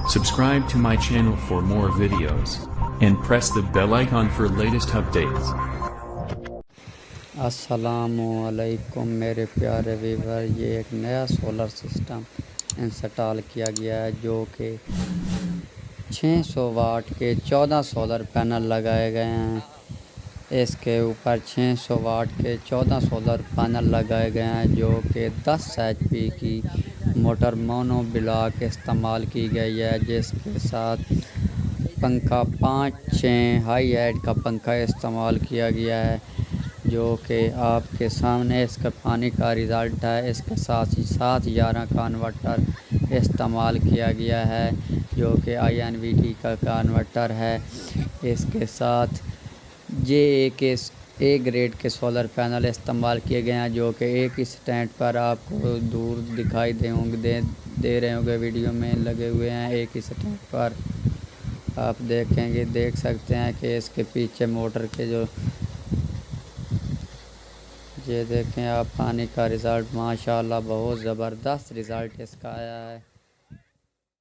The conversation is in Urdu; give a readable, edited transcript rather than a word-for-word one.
Subscribe to my channel for more videos and press the bell icon for latest updates. السلام علیکم میرے پیارے ویور، یہ ایک نیا سولر سسٹم انسٹال کیا گیا ہے جو کہ 600 واٹ کے 14 سولر پینل لگائے گئے ہیں۔ اس کے اوپر 600 واٹ کے 14 سولر پینل لگائے گئے ہیں جو کہ 10 ایچ پی کی موٹر مونو بلاک استعمال کی گئی ہے، جس کے ساتھ پنکھا 5-6 ہائی ایڈ کا پنکھا استعمال کیا گیا ہے، جو کہ آپ کے سامنے اس کا پانی کا رزلٹ ہے۔ اس کے ساتھ ہی 711 کا انورٹر استعمال کیا گیا ہے جو کہ INVT کا کنورٹر ہے۔ اس کے ساتھ اے گریڈ کے سولر پینل استعمال کیے گئے ہیں جو کہ ایک ہی سٹینڈ پر آپ کو دور دکھائی دے رہے ہوں گے، ویڈیو میں لگے ہوئے ہیں۔ ایک ہی سٹینڈ پر آپ دیکھ سکتے ہیں کہ اس کے پیچھے موٹر کے یہ دیکھیں آپ، پانی کا رزلٹ ماشاءاللہ بہت زبردست رزلٹ اس کا آیا ہے۔